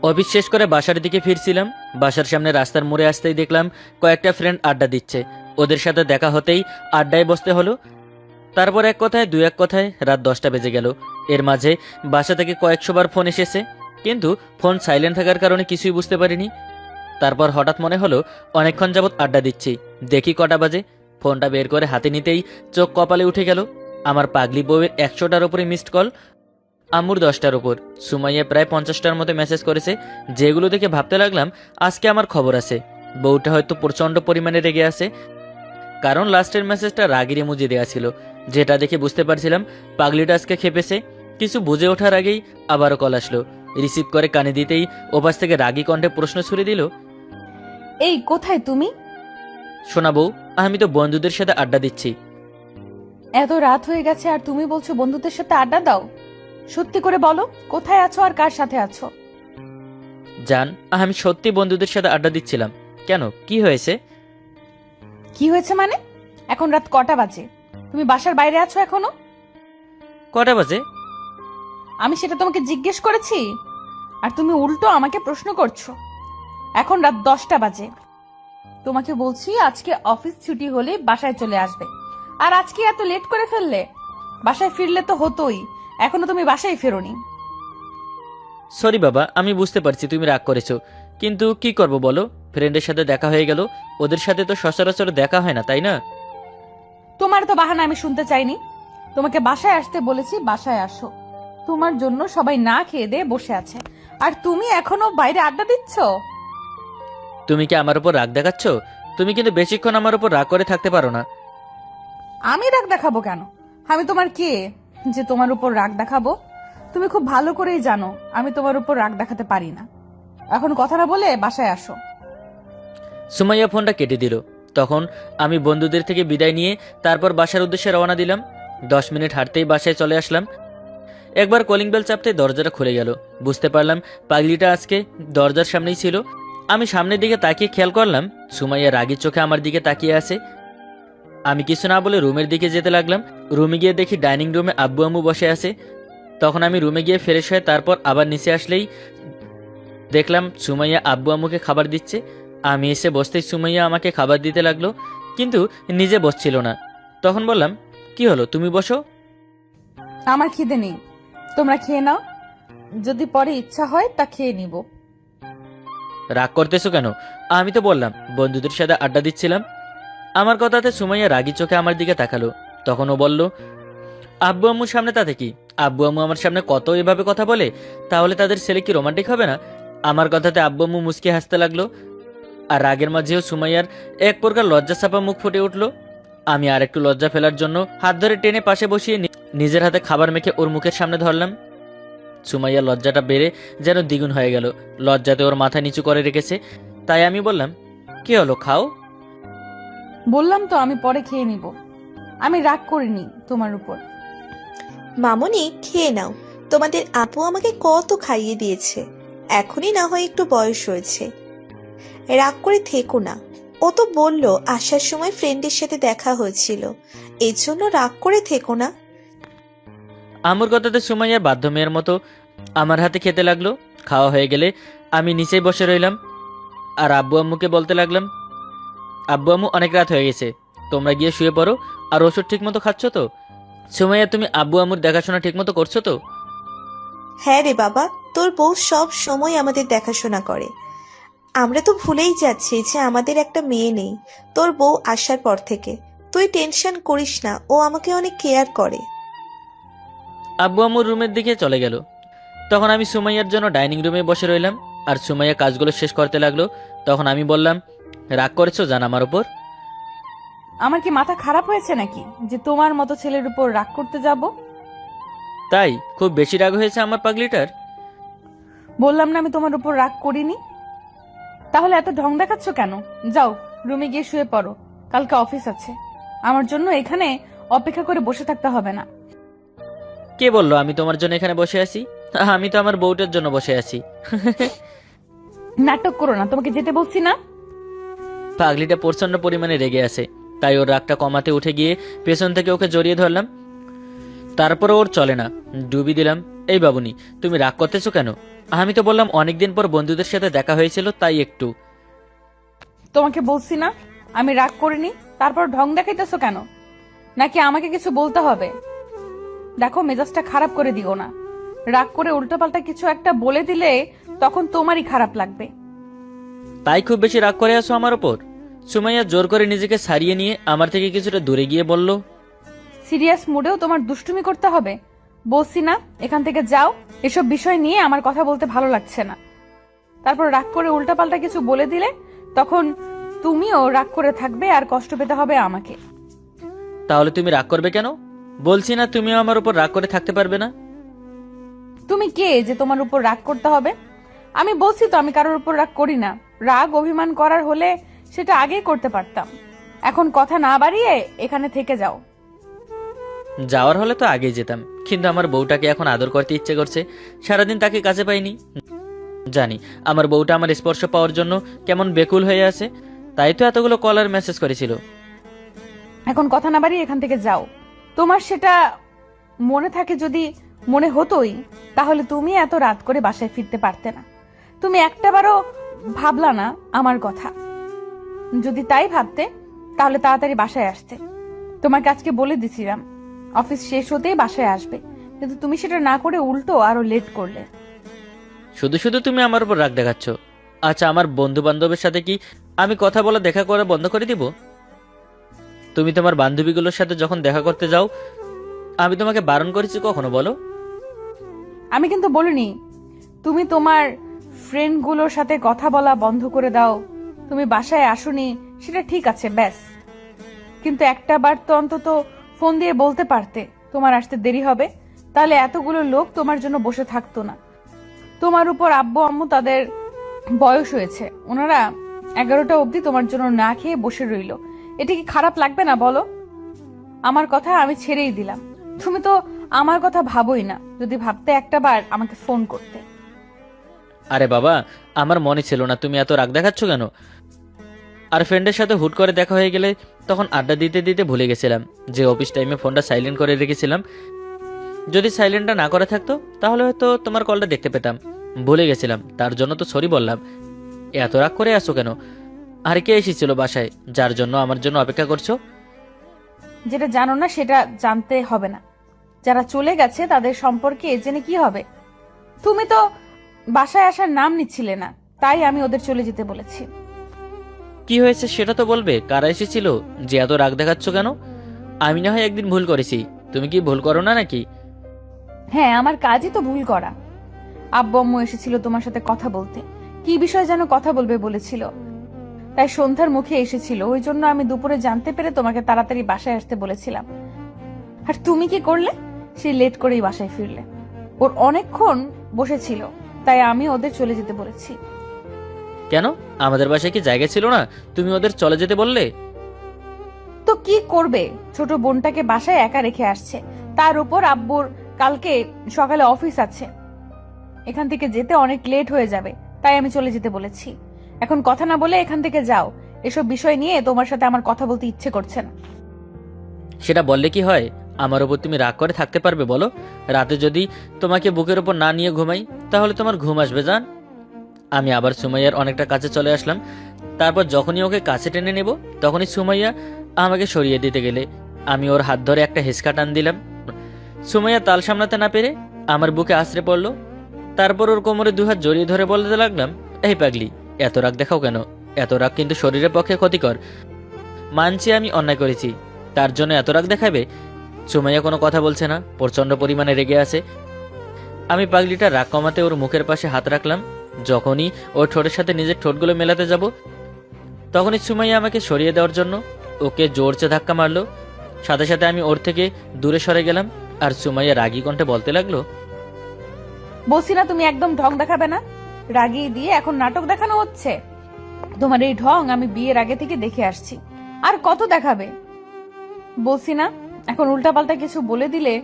Office শেষ করে বাসার দিকে ফিরছিলাম। বাসার সামনে রাস্তার মোড়ে আসতেই দেখলাম কয়েকটা ফ্রেন্ড আড্ডা দিচ্ছে। ওদের সাথে দেখা হতেই আড্ডায় বসতে হলো। তারপর এক কথায় দুই এক কথায় রাত 10টা বেজে গেল। এর মাঝে বাসা থেকে কয়েকশোবার ফোন এসেছে, কিন্তু ফোন সাইলেন্ট থাকার কারণে কিছুই বুঝতে পারিনি। তারপর হঠাৎ মনে হলো অনেকক্ষণ যাবৎ আড্ডা দিচ্ছি, দেখি কটা বাজে। ফোনটা বের করে হাতে নিতেই চোখ কপালে উঠে গেল। আমার পাগলি বউয়ের 100টার উপরে মিসড কল, আম্মুর 10টার উপর, সুমাইয়া প্রায় 50টার মতো মেসেজ করেছে। যেগুলো দেখে ভাবতে লাগলাম আজকে আমার খবর আছে। বউটা হয়তো প্রচণ্ড পরিমাণে রেগে আছে, কারণ লাস্টের মেসেজটা রাগের ইমোজি দেওয়া ছিল, যেটা দেখে বুঝতে পারছিলাম পাগলিটা আজকে খেপেছে। কিছু বুঝে ওঠার আগেই আবারও কল আসলো। রিসিভ করে কানে দিতেই ওপাশ থেকে রাগী কণ্ঠে প্রশ্ন ছুড়ে দিল, এই কোথায় তুমি? শোনা বউ, আমি তো বন্ধুদের সাথে আড্ডা দিচ্ছি। এত রাত হয়ে গেছে আর তুমি বলছো বন্ধুদের সাথে আড্ডা দাও? সত্যি করে বলো, কোথায় আছো আর কার সাথে আছো? জান, আমি সত্যি বন্ধুদের সাথে আড্ডা দিচ্ছিলাম। কেন, কি হয়েছে? কি হয়েছে মানে? এখন রাত কটা বাজে? তুমি বাসার বাইরে আছো এখনো? কটা বাজে? আমি সেটা তোমাকে জিজ্ঞেস করেছি আর তুমি উল্টো আমাকে প্রশ্ন করছো। এখন রাত 10টা বাজে। তোমাকে বলছি আজকে অফিস ছুটি হলে বাসায় চলে আসবে, আর আজকে এত লেট করে ফেললে। বাসায় ফিরলে তো হতোই, এখনো তুমি বাসায় ফেরোনি। সরি বাবা, আমি বুঝতে পারছি তুমি রাগ করেছো, কিন্তু কি করব বলো, ফ্রেন্ডের সাথে দেখা হয়ে গেল। ওদের সাথে তো সচরাচর দেখা হয় না, তাই না? তোমার তো বাহানা আমি শুনতে চাইনি। তোমাকে বাসায় আসতে বলেছি, বাসায় আসো। তোমার জন্য সবাই না খেয়ে দিয়ে বসে আছে, আর তুমি এখনো বাইরে আড্ডা দিচ্ছ। তুমি কি আমার উপর রাগ দেখাচ্ছ? তুমি কিন্তু বেশিক্ষণ আমার উপর রাগ করে থাকতে পারো না। আমি রাগ দেখাবো কেন? আমি তোমার কে যে তোমার উপর রাগ দেখাবো? তুমি খুব ভালো করেই জানো আমি তোমার উপর রাগ দেখাতে পারি না। এখন কথা না বলে বাসায় আসো। সুমাইয়া ফোনটা কেটে দিল। তখন আমি বন্ধুদের থেকে বিদায় নিয়ে তারপর বাসার উদ্দেশ্যে রওনা দিলাম। 10 মিনিট হাঁটতেই বাসায় চলে আসলাম। একবার কলিং বেল চাপতেই দরজাটা খুলে গেল। বুঝতে পারলাম পাগলিটা আজকে দরজার সামনেই ছিল। আমি সামনের দিকে তাকিয়ে খেয়াল করলাম সুমাইয়া রাগী চোখে আমার দিকে তাকিয়ে আছে। আমি কিছু না বলে রুমের দিকে যেতে লাগলাম। রুমে গিয়ে দেখি ডাইনিং রুমে আব্বু আম্মু বসে আছে। তখন আমি রুমে গিয়ে ফ্রেশ হয়ে তারপর আবার নিচে আসলেই দেখলাম সুমাইয়া আব্বু আম্মুকে খাবার দিচ্ছে। আমি এসে বসতেই সুমাইয়া আমাকে খাবার দিতে লাগলো, কিন্তু নিজে বসছিল না। তখন বললাম, কি হলো, তুমি বসো। আমার খিদে নেই, তোমরা খেয়ে নাও। যদি পরে ইচ্ছা হয় তা খেয়ে নিব। রাগ করতেছো কেন? আমি তো বললাম বন্ধুদের সাথে আড্ডা দিচ্ছিলাম। আমার কথাতে সুমাইয়া রাগী চোখে আমার দিকে তাকালো। তখন ও বলল, আব্বু আম্মুর সামনে তাতে কি? আব্বু আম্মু আমার সামনে কত এভাবে কথা বলে, তাহলে তাদের ছেলে কি রোমান্টিক হবে না? আমার কথাতে আব্বু আম্মু মুচকি হাসতে লাগলো। আর রাগের মাঝেও সুমাইয়ার এক প্রকার লজ্জা চাপা মুখ ফুটে উঠল। আমি আর একটু লজ্জা ফেলার জন্য হাত ধরে টেনে পাশে বসিয়ে নিজের হাতে খাবার মেখে ওর মুখের সামনে ধরলাম। সুমাইয়ার লজ্জাটা বেড়ে যেন দ্বিগুণ হয়ে গেল। লজ্জাতে ওর মাথা নিচু করে রেখেছে। তাই আমি বললাম, কি হলো, খাও। বললাম তো আমি পরে খেয়ে নিব। আমি রাগ করিনি তোমার উপর। মামুনি, খেয়ে নাও। তোমাদের আপু আমাকে কত খাইয়ে দিয়েছে, এখনই না হয় একটু বয়স হয়েছে। রাগ করে থেকো না। ও তো বলল আসার সময় ফ্রেন্ডের সাথে দেখা হয়েছিল, এর জন্য রাগ করে থেকো না। আমুর কথাতে সুমাইয়া বাধ্য মেয়ের মতো আমার হাতে খেতে লাগলো। খাওয়া হয়ে গেলে আমি নিচেই বসে রইলাম আর আব্বু আম্মুকে বলতে লাগলাম, আব্বু আম্মু, অনেক রাত হয়ে গেছে, তোমরা গিয়ে শুয়ে পড়ো। আর ওষুধ ঠিক মতো খাচ্ছ তো? সুমাইয়া, তুমি আব্বু আম্মুর দেখাশোনা ঠিক মতো করছো তো? হ্যাঁ রে বাবা, তোর বউ সব সময় আমাদের দেখাশোনা করে। আমরা তো ভুলেই যাচ্ছি যে আমাদের একটা মেয়ে নেই তোর বউ আসার পর থেকে। তুই টেনশন করিস না, ও আমাকে অনেক কেয়ার করে। আব্বু আম্মুর রুমের দিকে চলে গেল। তখন আমি সুমাইয়ার জন্য ডাইনিং রুমে বসে রইলাম আর সুমাইয়া কাজগুলো শেষ করতে লাগলো। তখন আমি বললাম, রাগ করেছো জান আমার ওপর? আমার কি মাথা খারাপ হয়েছে নাকি যে তোমার মতো ছেলের উপর রাগ করতে যাব? তাই খুব বেশি রাগ হয়েছে আমার পাগলিটার? বললাম না আমি তোমার উপর রাগ করিনি। তাহলে এত ঢং দেখাচ্ছ কেন? যাও রুমে গিয়ে শুয়ে পড়ো, কালকে অফিস আছে। আমার জন্য এখানে অপেক্ষা করে বসে থাকতে হবে না। কে বললো আমি তোমার জন্য এখানে বসে আছি? আমি তো আমার বউটার জন্য বসে আছি। নাটক করো না, তোমাকে যেতে বলছি না। পাগলিটা প্রচন্ড পরিমাণে রেগে আছে, তাই ওর রাগটা কমাতে উঠে গিয়ে পেছন থেকে ওকে জড়িয়ে ধরলাম। তারপরে ওর চলে না, ডুবি দিলাম। এই বাবুনি, তুমি রাগ করতেছো কেন? আমি তো বললাম অনেকদিন পর বন্ধুদের সাথে দেখা হয়েছিল, তাই একটু। তোমাকে বলছি না আমি রাগ করিনি, তারপর ঢং দেখাইতেছো কেন? নাকি আমাকে কিছু বলতে হবে? দেখো, মেজাজটা খারাপ করে দিও না। রাগ করে উল্টোপাল্টা কিছু একটা বলে দিলে তখন তোমারই খারাপ লাগবে। তাই খুব বেশি রাগ করে আছো আমার ওপর? সুমাইয়া জোর করে নিজেকে ছাড়িয়ে নিয়ে আমার থেকে কিছুটা দূরে গিয়ে বলল, সিরিয়াস মুডেও তোমার দুষ্টুমি করতে হবে? বলছি না এখান থেকে যাও, এসব বিষয় নিয়ে আমার কথা বলতে ভালো লাগছে না। তারপর রাগ করে উল্টাপাল্টা কিছু বলে দিলে তখন তুমিও রাগ করে থাকবে আর কষ্ট পেতে হবে আমাকে। তাহলে তুমি রাগ করবে কেন? বলছি না তুমিও আমার উপর রাগ করে থাকতে পারবে না? তুমি কে যে তোমার উপর রাগ করতে হবে? আমি বলছি তো আমি কারোর উপর রাগ করি না। রাগ অভিমান করার হলে সেটা আগেই করতে পারতাম। এখন কথা না বাড়িয়ে এখানে থেকে যাও। যাওয়ার হলে তো আগেই যেতাম, কিন্তু আমার বউটাকে এখন আদর করতে ইচ্ছে করছে। সারাদিন তাকে কাছে পাইনি। জানি আমার বউটা আমার স্পর্শ পাওয়ার জন্য কেমন বেকুল হয়ে আছে, তাই তো এতগুলো কল আর মেসেজ করেছিল। এখন কথা না বাড়িয়ে এখান থেকে যাও। তোমার সেটা মনে থাকে, যদি মনে হতোই তাহলে তুমি এত রাত করে বাসায় ফিরতে পারতে না। তুমি একটাবারও ভাবলা না আমার কথা। যদি তাই ভাবতে তাহলে তাড়াতাড়ি বাসায় আসতে। তোমাকে আজকে বলে দিছিলাম অফিস শেষ হতেই বাসায় আসবে, কিন্তু তুমি সেটা না করে উল্টো আরো লেট করলে। শুধু শুধু তুমি আমার উপর রাগ দেখাচ্ছ। আচ্ছা, আমার বন্ধু বান্ধবের সাথে কি আমি কথা বলা দেখা করা বন্ধ করে দিব? তুমি তোমার বান্ধবীগুলোর সাথে যখন দেখা করতে যাও, আমি তোমাকে বারণ করেছি কখনো বলো? আমি কিন্তু বলিনি তুমি তোমার ফ্রেন্ডগুলোর সাথে কথা বলা বন্ধ করে দাও। তুমি বাসায় আসোনি সেটা ঠিক আছে, ব্যাস। কিন্তু একটা বার তো অন্তত ফোন দিয়ে বলতে পারতে তোমার আসতে দেরি হবে, তাহলে এতগুলো লোক তোমার জন্য বসে থাকতো না। তোমার উপর আব্বু আম্মু তাদের বয়স হয়েছে, ওনারা 11টা অবধি তোমার জন্য না খেয়ে বসে রইলো। এটা কি খারাপ লাগবে না বলো? আমার কথা আমি ছেড়েই দিলাম। তুমি তো আমার কথা ভাবোই না। যদি ভাবতে একটা বার আমাকে ফোন করতে। আরে বাবা, আমার মনে ছিল না তুমি এত রাগ দেখাচ্ছ কেন। আর ফ্রেন্ডের সাথে হুট করে দেখা হয়ে গেলে তখন আড্ডা দিতে দিতে ভুলে গেছিলাম যে অফিস টাইমে ফোনটা সাইলেন্ট করে রেখেছিলাম। যদি সাইলেন্টটা না করে থাকতো তাহলে হয়তো তোমার কলটা দেখতে পেতাম। ভুলে গেছিলাম, তার জন্য তো সরি বললাম। এত রাগ করে আসো কেন? আর কে এসেছিল বাসায় যার জন্য আমার জন্য অপেক্ষা করছো? যেটা জানো না সেটা জানতে হবে না। যারা চলে গেছে তাদের সম্পর্কে জেনে কি হবে? তুমি তো বাসায় আসার নাম নিচ্ছিলে না, তাই আমি ওদের চলে যেতে বলেছি। কি হয়েছে সেটা তো বলবে। কারা এসেছিল যে এত রাগ দেখাচ্ছ কেন? আমি না হয় একদিন ভুল করেছি, তুমি কি ভুল করো না নাকি? হ্যাঁ, আমার কাজই তো ভুল করা। আব্বু আম্মু এসেছিল তোমার সাথে কথা বলতে, কি বিষয়ে যেন কথা বলবে বলেছিল, তাই সন্ধ্যার মুখে এসেছিল। ওই জন্য আমি দুপুরে জানতে পেরে তোমাকে তাড়াতাড়ি বাসায় আসতে বলেছিলাম। আর তুমি কি করলে? সেই লেট করেই বাসায় ফিরলে। ওর অনেকক্ষণ বসেছিল, তাই আমি ওদের চলে যেতে বলেছি। কেন, আমাদের বাসায় কি জায়গা ছিল না? তুমি ওদের চলে যেতে বললে। তো কি করবে, ছোট বোনটাকে বাসায় একা রেখে আসছে, তার উপর আব্বুর কালকে সকালে অফিস আছে। এখান থেকে যেতে অনেক লেট হয়ে যাবে, তাই আমি চলে যেতে বলেছি। এখন কথা না বলে এখান থেকে যাও। এসব বিষয় নিয়ে তোমার সাথে আমার কথা বলতে ইচ্ছে করছে না। সেটা বললে কি হয়? আমার ওপর তুমি রাগ করে থাকতে পারবে বলো? রাতে যদি তোমাকে বুকের ওপর না নিয়ে ঘুমাই তাহলে তোমার ঘুম আসবে জান? আমি আবার সুমাইয়ার অনেকটা কাছে চলে আসলাম। তারপর যখনই ওকে কাছে টেনে নেব তখনই সুমাইয়া আমাকে সরিয়ে দিতে গেলে আমি ওর হাত ধরে একটা হেসকা টান দিলাম। সুমাইয়া তাল সামলাতে না পেরে আমার বুকে আশ্রে পড়লো। তারপর ওর কোমরে দুহাত জড়িয়ে ধরে বলতে লাগলাম, এই পাগলি, এত রাগ দেখাও কেন? এত রাগ কিন্তু শরীরের পক্ষে ক্ষতিকর। মানছি আমি অন্যায় করেছি, তার জন্য এত রাগ দেখাবে? সুমাইয়া কোনো কথা বলছে না, প্রচন্ড পরিমাণে রেগে আছে। আমি পাগলিটা রাগ কমাতে ওর মুখের পাশে হাত রাখলাম। যখনই ওর ঠোঁটের সাথে নিজের ঠোঁটগুলো মেলাতে যাব তখনই সুমাইয়া আমাকে সরিয়ে দেওয়ার জন্য ওকে জোরচে ধাক্কা মারলো। সাথে সাথে আমি ওর থেকে দূরে সরে গেলাম। আর সুমাইয়া রাগী কণ্ঠে বলতে লাগলো, বলছি না তুমি একদম ঢং দেখাবে না। রাগিয়ে দিয়ে এখন নাটক দেখানো হচ্ছে। তোমার এই ঢং আমি বিয়ের আগে থেকে দেখে আসছি, আর কত দেখাবে? বলছি না এখন উল্টাপাল্টা কিছু বলে দিলে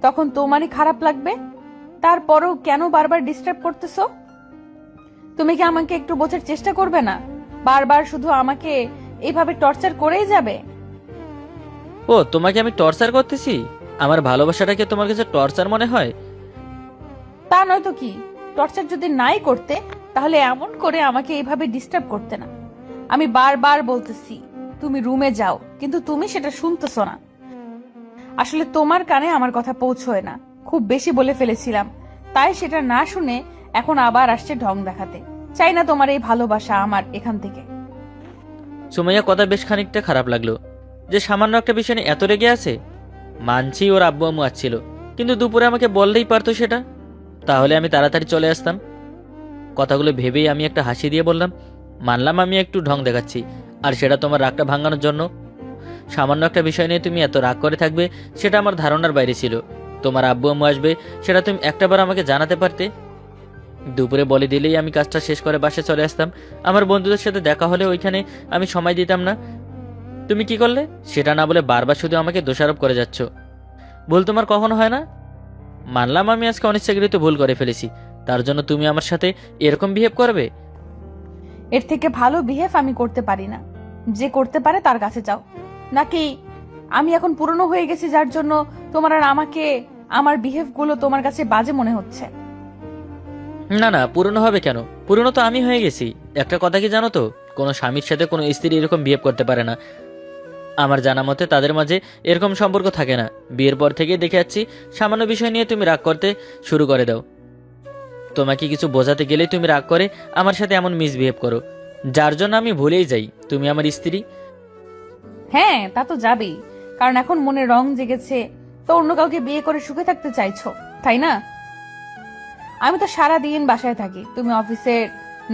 তখন তোমারই খারাপ লাগবে। তারপরও কেন বারবার ডিস্টার্ব করতেছো? তুমি কি আমাকে একটু বোঝার চেষ্টা করবে না? বারবার শুধু আমাকে এইভাবে টর্চার করেই যাবে। ও, তোমাকে আমি টর্চার করতেছি? আমার ভালোবাসাটাকে তোমার কাছে টর্চার মনে হয়? তা নয়তো কি, টর্চার যদি নাই করতে তাহলে এমন করে আমাকে এইভাবে ডিস্টার্ব করতে না। আমি বারবার বলতেছি তুমি রুমে যাও, কিন্তু তুমি সেটা শুনতেছো না। আসলে তোমার কানে আমার কথা পৌঁছয় না, খুব বেশি বলে ফেলেছিলাম, তাই সেটা না শুনে এখন আবার আসছে ঢং দেখাতে। চাই না তোমার এই ভালোবাসা আমার এখান থেকে। সুমাইয়া কথা বেশ খানিকটা খারাপ লাগলো যে সামান্য একটা বিষয় নিয়ে এত রেগে আছে। মানছি ওর আব্বু আম্মু আসছিল, কিন্তু দুপুরে আমাকে বললেই পারতো সেটা, তাহলে আমি তাড়াতাড়ি চলে আসতাম। কথাগুলো ভেবেই আমি একটা হাসি দিয়ে বললাম, মানলাম আমি একটু ঢং দেখাচ্ছি, আর সেটা তোমার রাগটা ভাঙানোর জন্য। সামান্য একটা বিষয় নিয়ে তুমি এত রাগ করে থাকবে সেটা আমার ধারণার বাইরে ছিল। তোমার আব্বু আম্মু আসবে সেটা তুমি একটাবার আমাকে জানাতে পারতে। দুপুরে বলে দিলেই আমি কাজটা শেষ করে বাসে চলে আসতাম। আমার বন্ধুদের সাথে দেখা হলে ওইখানে আমি সময় দিতাম না। তুমি কি করলে সেটা না বলে বারবার শুধু আমাকে দোষারোপ করে যাচ্ছ। ভুল তোমার কখনো হয় না? মানলাম আমি আজকে অনিচ্ছাকৃত ভুল করে ফেলেছি, তার জন্য তুমি আমার সাথে এরকম বিহেভ করবে? এর থেকে ভালো বিহেভ আমি করতে পারি না। যে করতে পারে তার কাছে যাও। নাকি আমি এখন পুরনো হয়ে গেছি যার জন্য তোমার আর আমাকে আমার বিহেভ গুলো তোমার কাছে বাজে মনে হচ্ছে? না না, পুরনো হবে কেন? পুরনো তো আমি হয়ে গেছি। একটা কথা কি জানো তো, কোনো স্বামীর সাথে কোনো স্ত্রী এরকম বিহেভ করতে পারে না। আমার জানা মতে তাদের মাঝে এরকম সম্পর্ক থাকে না। বিয়ের পর থেকেই দেখে যাচ্ছি সামান্য বিষয় নিয়ে তুমি রাগ করতে শুরু করে দাও। তোমাকে কিছু বোঝাতে গেলেই তুমি রাগ করে আমার সাথে এমন মিসবিহেভ করো, যার জন্য আমি ভুলেই যাই তুমি আমার স্ত্রী। হ্যাঁ, তা তো যাবেই, কারণ এখন মনে রং জেগেছে তো অন্য কাউকে বিয়ে করে সুখে থাকতে চাইছো, তাই না? আমি তো সারা দিন বাসায় থাকি, তুমি অফিসের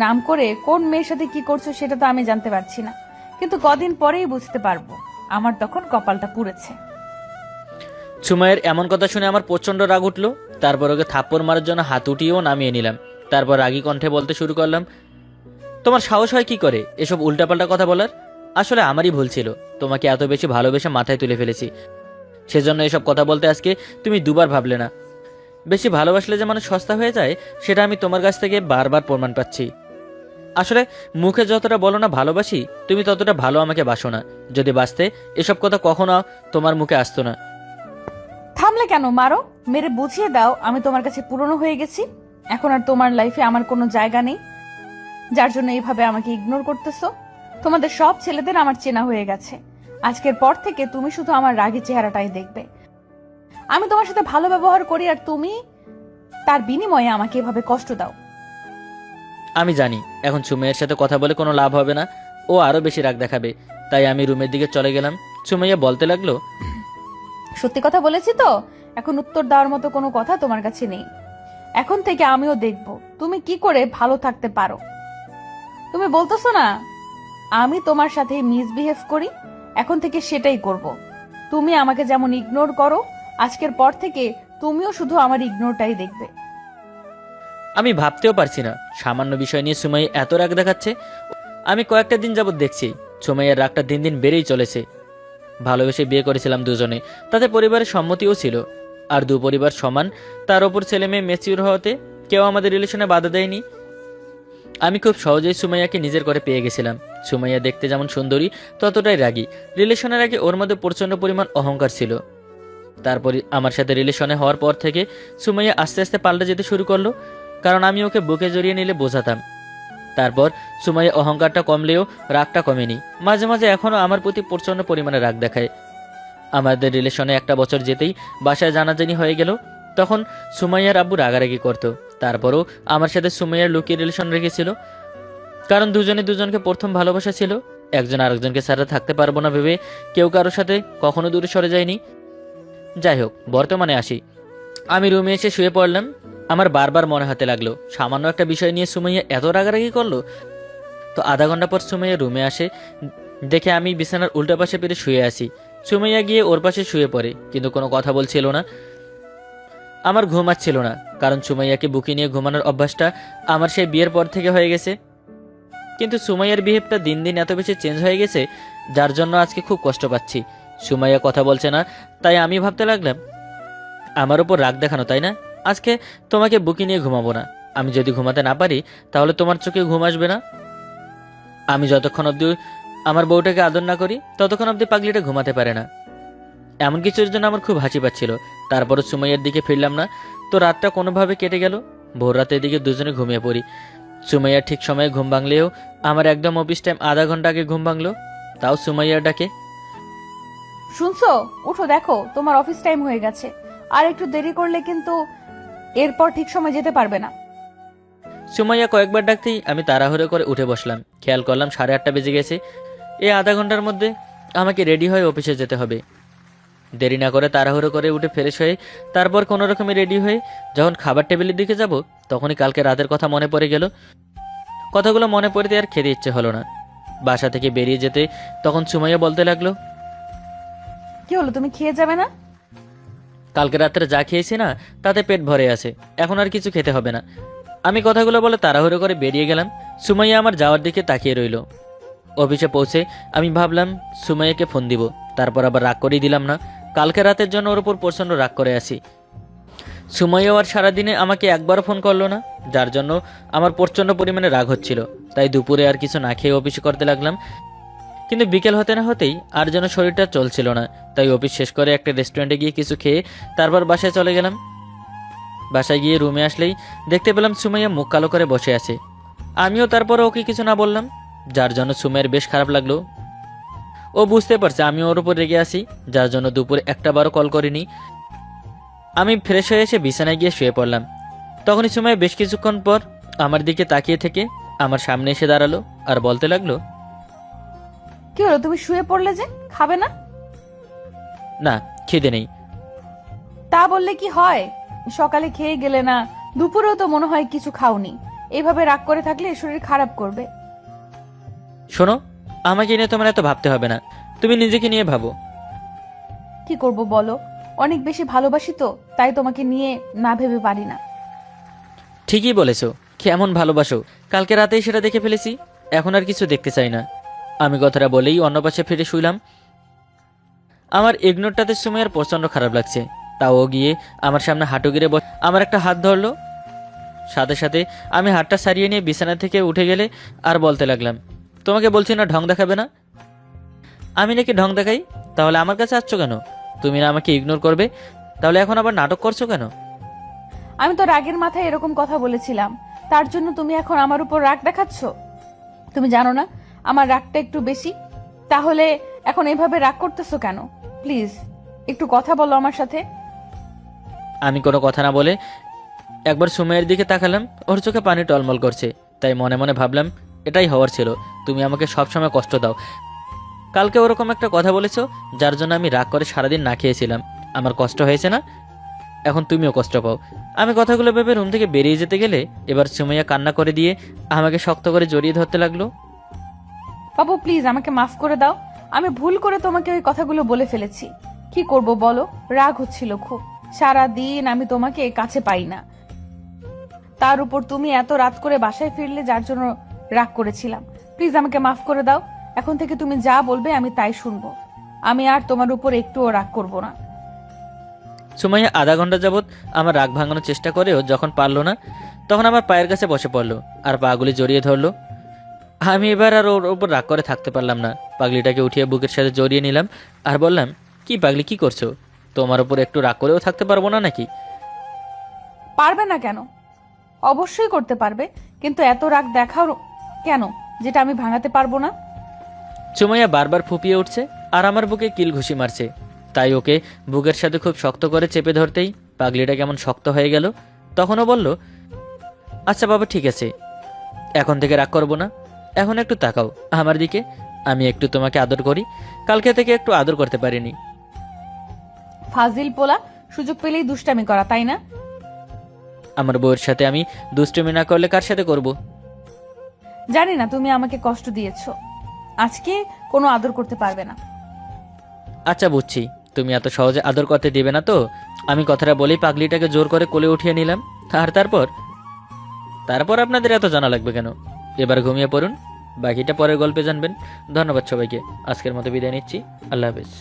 নাম করে কোন মেয়ের সাথে কি করছো সেটা তো আমি জানতে পারছি না, কিন্তু কদিন পরেই বুঝতে পারবো। আমার তখন কপালটা পুড়েছে। সুমাইয়ের এমন কথা শুনে আমার প্রচন্ড রাগ উঠলো। তারপর ওকে থাপ্পড় মারার জন্য হাত উঠিয়েও নামিয়ে নিলাম। তারপর রাগী কণ্ঠে বলতে শুরু করলাম, তোমার সাহস হয় কি করে এসব উল্টাপাল্টা কথা বলার? আসলে আমারই ভুল ছিল, তোমাকে এত বেশি ভালোবেসে মাথায় তুলে ফেলেছি। সেজন্য এসব কথা বলতে আজকে তুমি দুবার ভাবলে না। বেশি ভালোবাসলে যে মানুষ সস্তা হয়ে যায় সেটা আমি তোমার কাছ থেকে বারবার প্রমাণ পাচ্ছি। আসলে মুখে যতটা বলো না ভালোবাসি, তুমি ততটা ভালো আমাকে বাসো না। যদি বাসতে এসব কথা কখনো তোমার মুখে আসতো না। থামলে কেন? মারো, মেরে বুঝিয়ে দাও আমি তোমার কাছে পুরনো হয়ে গেছি। এখন আর তোমার লাইফে আমার কোনো জায়গা নেই, যার জন্য এইভাবে আমাকে ইগনোর করতেছো। তোমাদের সব ছেলেদের আমার চেনা হয়ে গেছে। আজকের পর থেকে তুমি শুধু আমার রাগী চেহারাটাই দেখবে। আমি তোমার সাথে ভালো ব্যবহার করি আর তুমি তার বিনিময়ে আমাকে এভাবে কষ্ট দাও। আমি জানি এখন সুমাইয়ার সাথে কথা বলে কোনো লাভ হবে না, ও আরো বেশি রাগ দেখাবে। তাই আমি রুমের দিকে চলে গেলাম। সুমাইয়া বলতে লাগলো, সত্যি কথা বলেছি তো, এখন উত্তর দেওয়ার মতো কোনো কথা তোমার কাছে নেই। এখন থেকে আমিও দেখব তুমি কি করে ভালো থাকতে পারো। তুমি বলতেছো না আমি তোমার সাথে মিসবিহেভ করি, এখন থেকে সেটাই করব। তুমি আমাকে যেমন ইগনোর করো, আজকের পর থেকে তুমিও শুধু আমার ইগনোরটাই দেখবে। আমি ভাবতেও পারছি না সামান্য বিষয় নিয়ে সুমাইয়া এত রাগ দেখাচ্ছে। আমি কয়েকটা দিন যাবত দেখছি সুমাইয়ার রাগটা দিন দিন বেড়েই চলেছে। ভালোবেসে বিয়ে করেছিলাম দুজনে, তাতে পরিবারের সম্মতিও ছিল, আর দু পরিবার সমান। তার ওপর ছেলে মেয়ে ম্যাচিউর হওয়াতে কেউ আমাদের রিলেশনে বাধা দেয়নি। আমি খুব সহজেই সুমাইয়াকে নিজের করে পেয়ে গেছিলাম। সুমাইয়া দেখতে যেমন সুন্দরী ততটাই রাগী। রিলেশনের আগে ওর মধ্যে প্রচন্ড পরিমাণ অহংকার ছিল। তারপরে আমার সাথে রিলেশনে হওয়ার পর থেকে সুমাইয়া আস্তে আস্তে পাল্টে যেতে শুরু করলো, কারণ আমি ওকে বুকে জড়িয়ে নিলে বোঝাতাম। তারপর সুমাইয়া অহংকারটা কমলেও রাগটা কমেনি। মাঝে মাঝে এখনও আমার প্রতি প্রচন্ড পরিমাণে রাগ দেখায়। আমাদের রিলেশনে একটা বছর যেতেই বাসায় জানাজানি হয়ে গেল। তখন সুমাইয়ার আব্বু রাগারাগি করতো। তারপরও আমার সাথে সুমাইয়ার লুকিয়ে রিলেশন রেখেছিল, কারণ দুজনে দুজনকে প্রথম ভালোবাসা ছিল। একজন আরেকজনকে ছাড়া থাকতে পারবো না ভেবে কেউ কারোর সাথে কখনো দূরে সরে যায়নি। যাই হোক, বর্তমানে আসি। আমি রুমে এসে শুয়ে পড়লাম। আমার বারবার মনে হতে লাগলো সামান্য একটা বিষয় নিয়ে সুমাইয়া এত রাগারাগি করলো। তো আধা ঘন্টা পর সুমাইয়া রুমে আসে, দেখে আমি বিছানার উল্টা পাশে পেরে শুয়ে আছি। সুমাইয়া গিয়ে ওর পাশে শুয়ে পড়ে, কিন্তু কোনো কথা বলছিল না। আমার ঘুম আসছিল না, কারণ সুমাইয়াকে বুকে নিয়ে ঘুমানোর অভ্যাসটা আমার সেই বিয়ের পর থেকে হয়ে গেছে। কিন্তু সুমাইয়ার বিহেভটা দিন দিন এত বেশি চেঞ্জ হয়ে গেছে, যার জন্য আজকে খুব কষ্ট পাচ্ছি। সুমাইয়া কথা বলছে না, তাই আমি ভাবতে লাগলাম আমার ওপর রাগ দেখানো, তাই না? আজকে তোমাকে বুকে নিয়ে ঘুমাবো না। আমি যদি ঘুমাতে না পারি তাহলে তোমার চোখে ঘুম আসবে না। আমি যতক্ষণ অবধি আমার বউটাকে আদর না করি ততক্ষণ অবধি পাগলিটা ঘুমাতে পারে না। এমন কিছুর জন্য আমার খুব হাসি পাচ্ছিল। তারপরও সুমাইয়ার দিকে ফিরলাম না। তো রাতটা কোনোভাবে কেটে গেল। ভোর রাতের দিকে দুজনে ঘুমিয়ে পড়ি। সুমাইয়া ঠিক সময়ে ঘুম ভাঙলেও আমার একদম অফিস টাইম আধা ঘন্টা আগে ঘুম ভাঙলো, তাও সুমাইয়া ডাকে। শুনছো? উঠো, দেখো তোমার অফিস টাইম হয়ে গেছে। আর একটু দেরি করলে কিন্তু এরপর ঠিক সময় যেতে পারবে না। সুমাইয়া কয়েকবার ডাকতেই আমি তাড়াহুড়ো করে উঠে বসলাম। খেয়াল করলাম 8:30 বেজে গেছে। এই আধা ঘন্টার মধ্যে আমাকে রেডি হয়ে অফিসে যেতে হবে। দেরি না করে তাড়াহুড়ো করে উঠে ফ্রেশ হয়ে তারপর কোনো রকমে রেডি হয়ে যখন খাবার টেবিলের দিকে যাব, তখনই কালকে রাতের কথা মনে পড়ে গেল। কথাগুলো মনে পড়তে আর খেতে ইচ্ছে হলো না। বাসা থেকে বেরিয়ে যেতে তখন সুমাইয়া বলতে লাগলো, কি হলো, তুমি খেয়ে যাবে না? কালকে রাত্রে যা খেয়েছি না তাতে পেট ভরে আছে, এখন আর কিছু খেতে হবে না। আমি কথাগুলো বলে তাড়াহুড়ো করে বেরিয়ে গেলাম। সুমাইয়া আমার যাওয়ার দিকে তাকিয়ে রইল। অফিসে পৌঁছে আমি ভাবলাম সুমাইয়াকে ফোন দিব, তারপর আবার রাগ করেই দিলাম না। কালকে রাতের জন্য ওর উপর প্রচণ্ড রাগ করে আসি। সুমাইয়াও আর সারাদিনে আমাকে একবারও ফোন করলো না, যার জন্য আমার প্রচণ্ড পরিমাণে রাগ হচ্ছিল। তাই দুপুরে আর কিছু না খেয়ে অফিস করতে লাগলাম। কিন্তু বিকেল হতে না হতেই আর যেন শরীরটা চলছিল না, তাই অফিস শেষ করে একটা রেস্টুরেন্টে গিয়ে কিছু খেয়ে তারপর বাসায় চলে গেলাম। বাসায় গিয়ে রুমে আসলেই দেখতে পেলাম সুমাইয়া মুখ কালো করে বসে আছে। আমিও তারপরে ওকে কিছু না বললাম, যার জন্য সুমাইয়ের বেশ খারাপ লাগলো। ও বুঝতে পারছে আমি ওর উপর রেগে আছি, যার জন্য দুপুরে একটাবারও কল করিনি। আমি ফ্রেশ হয়ে এসে বিছানায় গিয়ে শুয়ে পড়লাম। তখনই সুমাইয়া বেশ কিছুক্ষণ পর আমার দিকে তাকিয়ে থেকে আমার সামনে এসে দাঁড়ালো আর বলতে লাগলো, কি হলো, তুমি শুয়ে পড়লে যে? খাবে না? না, খিদে নেই। তা বললে কি হয়? সকালে খেয়ে গেলে না, দুপুরেও তো মনে হয় কিছু খাওনি। এইভাবে রাগ করে থাকলে শরীর খারাপ করবে। শোনো, আমাকে নিয়ে তোমার এত ভাবতে হবে না, তুমি নিজেকে নিয়ে ভাবো। কি করব বলো, অনেক বেশি ভালোবাসি তো, তাই তোমাকে নিয়ে না ভেবে পারি না। ঠিকই বলেছো, কেমন ভালোবাসো কালকে রাতেই সেটা দেখে ফেলেছি, এখন আর কিছু দেখতে চাই না। আমি কথাটা বলেই অন্য পাশে ফিরে শুইলাম। আমার ইগনোরটাতে সুমাইয়ার প্রচণ্ড খারাপ লাগছে, তাও গিয়ে আমার সামনে হাঁটু গিরে আমার একটা হাত ধরলো। সাথে সাথে আমি হাতটা সারিয়ে নিয়ে বিছানা থেকে উঠে গেলে আর বলতে লাগলাম, তোমাকে বলছি না ঢং দেখাবে না। আমি নাকি ঢং দেখাই? তাহলে আমার কাছে আসছো কেন? তুমি না আমাকে ইগনোর করবে, তাহলে এখন আবার নাটক করছো কেন? আমি তো রাগের মাথায় এরকম কথা বলেছিলাম, তার জন্য তুমি এখন আমার উপর রাগ দেখাচ্ছ? তুমি জানো না আমার রাগটা একটু বেশি? তাহলে এখন এভাবে রাগ করতেছো কেন? প্লিজ একটু কথা বলো আমার সাথে। আমি কোনো কথা না বলে একবার সুমাইয়ের দিকে তাকালাম। ওর চোখে পানি টলমল করছে, তাই মনে মনে ভাবলাম এটাই হওয়ার ছিল, তুমি আমাকে সবসময় কষ্ট দাও। কালকে ওরকম একটা কথা বলেছো, যার জন্য আমি রাগ করে সারাদিন না খেয়েছিলাম। আমার কষ্ট হয়েছে না? এখন তুমিও কষ্ট পাও। আমি কথাগুলো ভেবে রুম থেকে বেরিয়ে যেতে গেলে এবার সুমাইয়া কান্না করে দিয়ে আমাকে শক্ত করে জড়িয়ে ধরতে লাগলো। বাবু প্লিজ আমাকে মাফ করে দাও, আমি ভুল করে তোমাকে ওই কথাগুলো বলে ফেলেছি। কি করব বলো, রাগ হচ্ছিল খুব। সারা দিন আমি তোমাকে কাছে পাই না, তার উপর তুমি এত রাত করে বাসায় ফিরলে, যার জন্য রাগ করেছিলাম। প্লিজ আমাকে মাফ করে দাও, এখন থেকে তুমি যা বলবে আমি তাই শুনবো। আমি আর তোমার উপর একটুও রাগ করব না। সুমাইয়া আধা ঘন্টা যাবৎ আমার রাগ ভাঙানোর চেষ্টা করেও যখন পারলো না, তখন আমার পায়ের কাছে বসে পড়লো আর পাগুলি জড়িয়ে ধরলো। আমি এবার আর ওর ওপর রাগ করে থাকতে পারলাম না। পাগলিটাকে উঠিয়ে বুকের সাথে জড়িয়ে নিলাম আর বললাম, কি পাগলি, কি করছো? তোমার উপর একটু রাগ করেও থাকতে পারবো না নাকি? পারবে না কেন? অবশ্যই করতে পারবে, কিন্তু এত রাগ দেখাও কেন যেটা আমি ভাঙাতে পারবো না? সুমাইয়া বারবার ফুপিয়ে উঠছে আর আমার বুকে কিল ঘুষি মারছে, তাই ওকে বুকের সাথে খুব শক্ত করে চেপে ধরতেই পাগলিটা কেমন শক্ত হয়ে গেল। তখনও বলল, আচ্ছা বাবা ঠিক আছে, এখন থেকে রাগ করবো না। এখন একটু তাকাও আমার দিকে, আমি একটু তোমাকে আদর করি। কালকে থেকে একটু আদর করতে পারিনি। ফাজিল পোলা, সুযোগ পেলেই দুষ্টামি করা, তাই না? আমার বউয়ের সাথে আমি দুষ্টুমি না করলে কার সাথে করব? জানি না, তুমি আমাকে কষ্ট দিয়েছো, আজকে কোনো আদর করতে পারবে না। আচ্ছা বুঝছি, তুমি এত সহজে আদর করতে দিবে না তো। আমি কথাটা বলেই পাগলিটাকে জোর করে কোলে উঠিয়ে নিলাম। আর তারপর আপনাদের এত জানা লাগবে কেন? এবার ঘুমিয়ে পড়ুন, বাকিটা পরের গল্পে জানবেন। ধন্যবাদ সবাইকে, আজকের মতো বিদায় নিচ্ছি। আল্লাহ হাফেজ।